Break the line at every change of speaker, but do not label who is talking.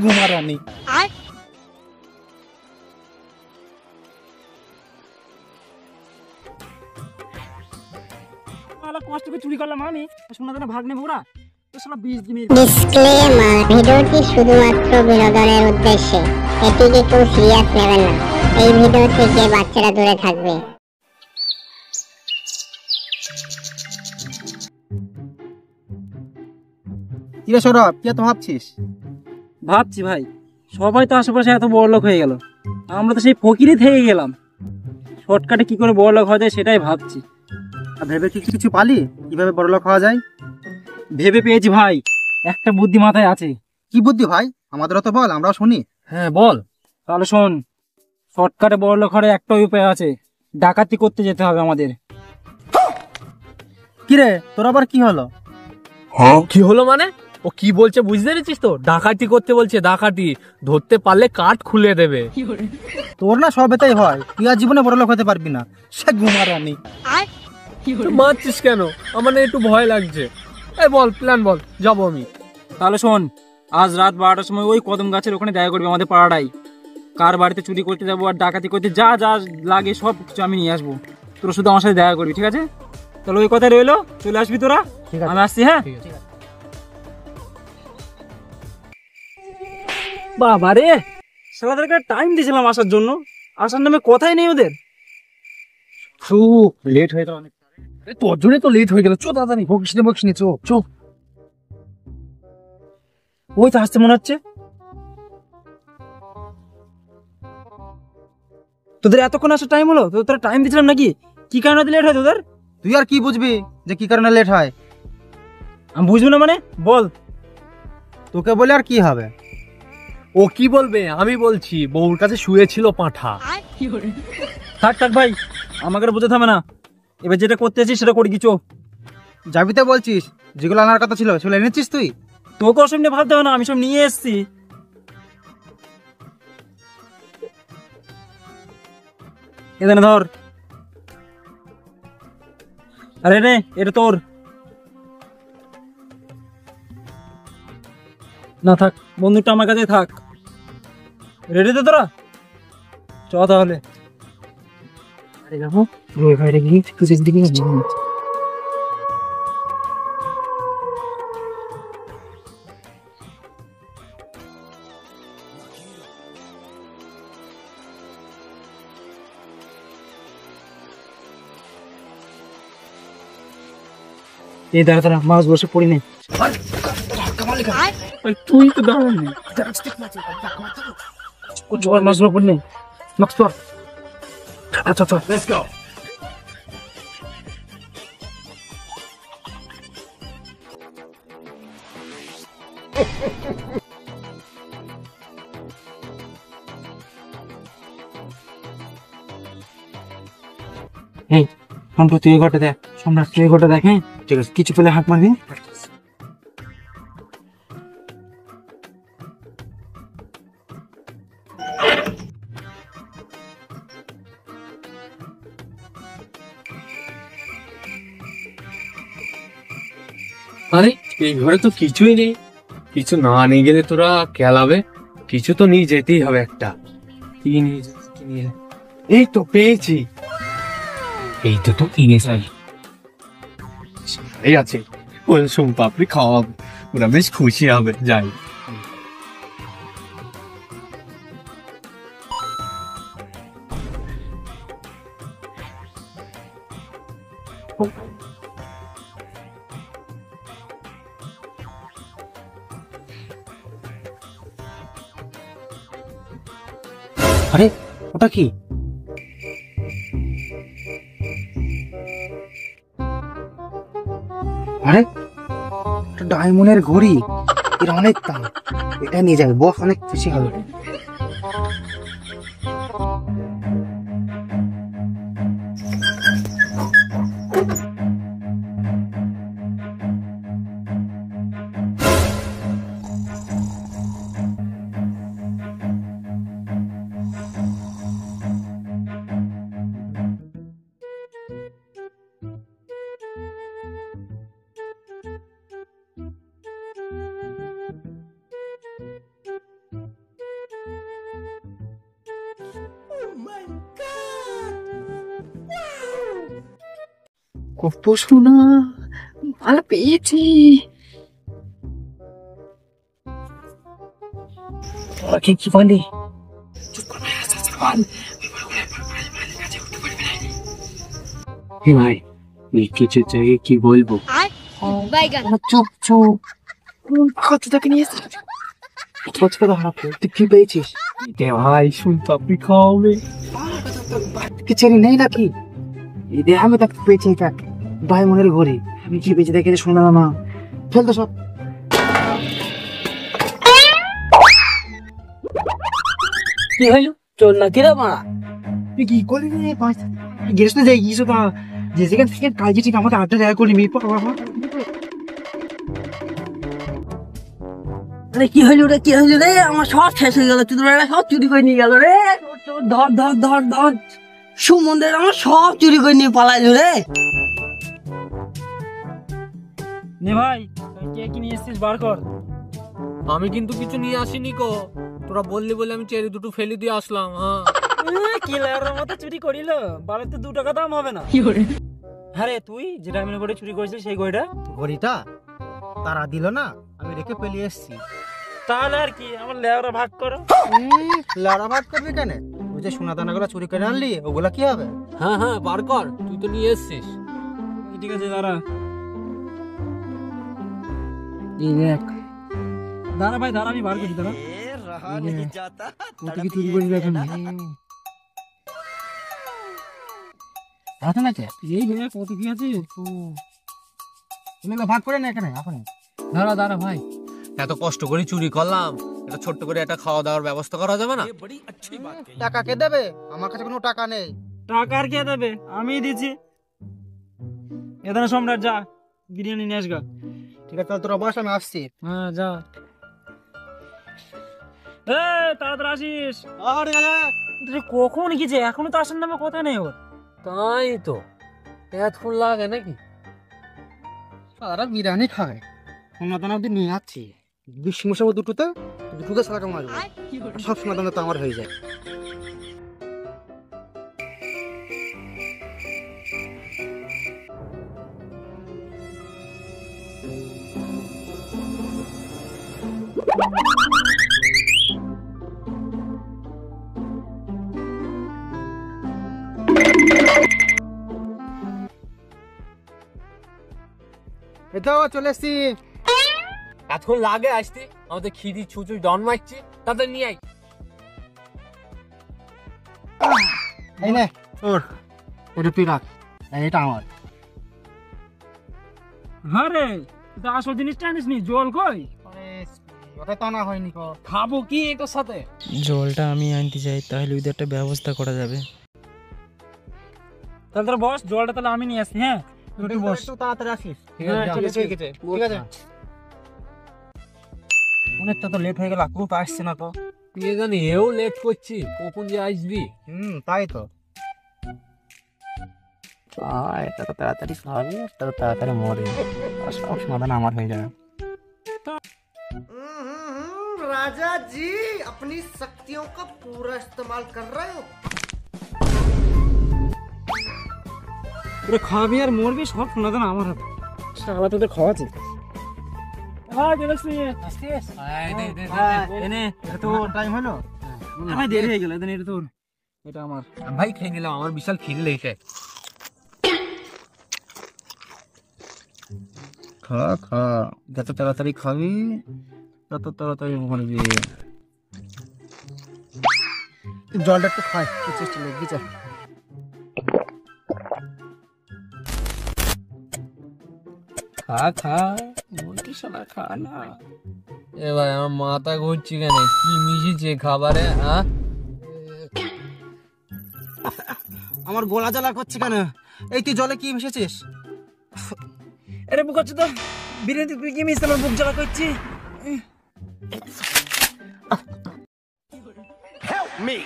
ঘুমারানি। কষ্ট করে চুরি করলাম আমি, সোনা দানা ভাগ নেবো ওরা।
ডিসক্লেমার, ভিডিওটি শুধুমাত্র বিনোদনের উদ্দেশ্যে, এটিকে কেউ সিরিয়াস নেবেন না। এই ভিডিও থেকে বাচ্চারা দূরে থাকবে।
কিরে সৌরভ, কি তো ভাবছিস? ভাবছি ভাই, সবাই তো আশেপাশে এত বড় লোক হয়ে গেল, আমরা তো সেই ফকিরই থেকে গেলাম। শর্টকাটে কি করে বড় লোক হওয়া যায় সেটাই ভাবছি। আর ভেবে কি কিছু পালি কিভাবে বড় লোক হওয়া যায়? ভেবে পেয়েছি ভাই, একটা বুদ্ধি মাথায় আছে। কি বুদ্ধি ভাই? আমাদেরও তো বল, আমরাও শুনি। হ্যাঁ বল। তাহলে শোন, শর্টকাটে বড় লোক হওয়ার একটাই উপায় আছে, ডাকাতি করতে যেতে হবে আমাদের। কিরে তোর আবার কি হলো?
কি হলো মানে? ও কি বলছে বুঝতে পেরেছিস তো? ডাকাতি করতে বলছে, ডাকাতি। ধরতে পারলে কাঠ খুলে দেবে।
তোর না সব এটাই হয়, তুই আর জীবনে বড় লোক হতে পারবি না। সে ঘুমারানি।
মারছিস কেন? আমার না একটু ভয় লাগছে। এই বল, প্ল্যান বল, যাবো আমি।
তাহলে শোন, আজ রাত 12টার সময় ওই কদম গাছের ওখানে দেখা করবি আমাদের পাড়াটাই। কার বাড়িতে চুরি করতে যাবো আর ডাকাতি করতে যা যা লাগে সব কিছু আমি নিয়ে আসবো। তোরা শুধু আমার সাথে দেখা করবি, ঠিক আছে? তাহলে ওই কথাই রইলো, চলে আসবি তোরা। আমি আসছি, হ্যাঁ। বাবা রে, সারাদেরকে টাইম দিয়েছিলাম আসার জন্য, আসার নামে কথাই নেই ওদের।
লেট হয়ে গেল অনেক। তোর জন্য তো লেট হয়ে গেল। চো তাড়াতাড়ি, বকিস নি, চো চো।
ওই তো আসতে মনে হচ্ছে। তোদের এতক্ষণ আসার টাইম হলো? তোরা টাইম দিয়েছিলাম নাকি? কি কারণে লেট হয় তোদের? তুই আর কি বুঝবি যে কি কারণে লেট হয়? আমি বুঝবো না মানে? বল। তোকে বলে আর কি হবে?
ও কি বলবে? আমি বলছি, বউর কাছে শুয়েছিল পাঁঠা।
থাক থাক ভাই, আমাকে বোঝাতে হবে না। এবার যেটা করতে আছিস সেটা করি। কিছু যাবি তো বলছিস, যেগুলো আনার কথা ছিল সেগুলো এনেছিস তুই? তোকে ওসব নিয়ে ভাবতে হবে না, আমি সব নিয়ে এসছি। এখানে ধর। আরে রে, এটা তোর না। থাক, বন্দুকটা আমার কাছে থাক। রেডি তো তোরা? চ তাহলে। আরে যাবো বাইরে গিয়ে খুঁজের দিকে। এই দাঁড়া দাঁড়া, মাছ বসে পড়ি নে।
তুই তো দাঁড়ালি।
জোয়ার মাছ পড়ি নে। মাছ পর। আচ্ছা আচ্ছা, লেটস গো। এই ফোন তুই এই ঘরটা দেখ, সম্রাট তুই এই ঘরটা দেখ। হ্যাঁ ঠিক আছে, কিছু পেলে হাত মারবি।
আরে এই ঘরে তো কিছুই নেই। কিছু না নিয়ে গেলে তোরা খেলাবে। কিছু তো নিয়ে যেতেই হবে একটা। কি নিয়ে যাবি, কি নিয়ে? এই তো পেয়েছি। এই তো কিনে চাই। এই আছে, ওই সোম পাপড়ি খাওয়াবে, ওরা বেশ খুশি হবে। যাই।
আরে ওটা কি? আরে ডায়মন্ডের ঘড়ি, এর অনেক দাম। এটা নিয়ে যাবে, বস অনেক খুশি হবে।
গপ্প শোনা মাল পেয়েছি।
কি বলি?
ভাই কিছু চাই, কি বলবো?
চুপ চুপ, কতটাকে নিয়ে এসেছিস? তুই কি পেয়েছিস?
ভাই শুন পাপড়ি খাওয়াবে।
কিছু নেই নাকি? এই দেখ আমি তাকে পেয়েছি, এটা ভাই মনের ঘড়ি। আমি কি পেয়েছি দেখে শুনলাম না, ফেল তো সব। কি হইল? চল না কিরা মারা, তুই কি করলি রে? গেস না যাই গিয়েছো তা যে সেখান থেকে কাজে ঠিক আমাকে আড্ডা দেখা করলি মেয়ে বাবা।
আরে কি হইল রে, কি হইল রে? আমার সব শেষ হয়ে গেল, চুরি সব চুরি করে নিয়ে গেল রে। ধর ধর ধর ধর, সুমন্দের আমার সব চুরি করে নিয়ে পালাইলো রে।
নে ভাই, কে কি নিয়ে এসেছিস বার কর।
আমি কিন্তু কিছু নিয়ে আসিনি কো, তোরা বললি বলে আমি চেরি দুটো ফেলে দিয়ে আসলাম। হ্যাঁ
কিলারের মতো চুরি করিল, বাড়িতে 2 টাকা দাম হবে না। হ্যাঁ রে, তুই যে ডায়মন্ড ঘড়ি চুরি করেছিস সেই ঘড়িটা তারা দিল না, আমি রেখে পেলিয়ে এসেছি। তাহলে আর কি, আমার লেওরা ভাগ করো। লেওরা ভাগ করবি কেন? ওই যে সোনা দানাগুলো চুরি করে আনলি, ওগুলা কি হবে?
হ্যাঁ হ্যাঁ বার কর, তুই তো নিয়ে এসছিস।
ঠিক আছে দাঁড়া, এই দেখ। দাঁড়া ভাই দাঁড়া, আমি বার করছি, দাঁড়া। কত কি চুরি করি দেখেন। আছে না কে? এই দেখ কত কি আছে। তুমি ভাগ করে না এখানে এখন।
দাঁড়া দাঁড়া ভাই, এত কষ্ট করে চুরি করলাম, এটা ছোট্ট করে একটা খাওয়া দাওয়ার ব্যবস্থা করা যাবে না?
টাকা কে দেবে? আমার কাছে কোনো টাকা নেই। টাকা আর কে দেবে? আমিই দিচ্ছি। এখানে সম্রাট যা, বিরিয়ানি নিয়ে আসগা। ঠিক আছে, তোরা বস, আমি আসছি। হ্যাঁ যা। তাড়াতাড়ি আসিস। আরে কখন গেছে, এখনো তো আসার নামে কথা নেই ওর।
তাই তো, এতক্ষণ লাগে নাকি?
তারা বিরিয়ানি খায়, সোনা দানা অব্দি নিয়ে যাচ্ছি। 20 মাসের মধ্যে দুটোতে সারা টাকা মারবো, সব সোনা দানা তো আমার হয়ে যায়। এটাও চলে এসছি।
এতক্ষণ লাগে আসতে? আমাদের খিদি ছুচুই ডন মারছি, তাদের নিয়ে আই।
এই নে তোর, এটা তুই রাখ, এটা আমার। হ্যাঁ রে, তুই আসল জিনিসটা আনিস নি। জল কই? ওটা তো আনা হয়নি।
খাবো কি এটার সাথে?
জলটা আমি আনতে চাই, তাহলে ওদের একটা ব্যবস্থা করা যাবে।
তাহলে তোর বস, জলটা তাহলে আমি নিয়ে আসছি। হ্যাঁ তুই বস, তাড়াতাড়ি আসিস। ঠিক আছে। অনেকটা তো লেট হয়ে গেল, খুব আসছে না তো।
কে জানি, এও লেট করছি, কখন যে আসবি।
তাই তো। এটা তো তাড়াতাড়ি খাবে, এটা তো তাড়াতাড়ি মরে, সব সমাধান আমার হয়ে যাবে।
राजा जी अपनी शक्तियों का पूरा इस्तेमाल कर रहे हो।
তোরা খাবি আর মরবি, সব সমাধান আমার হবে। শালা তোদের খাওয়াচ্ছি। টাইম হলো, আমার দেরি হয়ে গেল। এটা তোর, এটা আমার।
ভাই খেয়ে নিলাম, আমার বিশাল খিদে লেগেছে।
খা খা, যত তাড়াতাড়ি খাবি তত তাড়াতাড়ি মরবি। জলটা একটু খাই, চেষ্টা লেগে। খা খা, বলছি শালা খা না।
এ ভাই আমার মাথা ঘুরছে কেন? কি মিশিয়েছে খাবারে?
আমার গলা জ্বালা করছে কেন? এই তুই জলে কি মিশেছিস? আরে বুক হচ্ছে তো, বিরিয়ানি তুই কি মিশতে? আমার বুক জ্বালা করছে। Help me.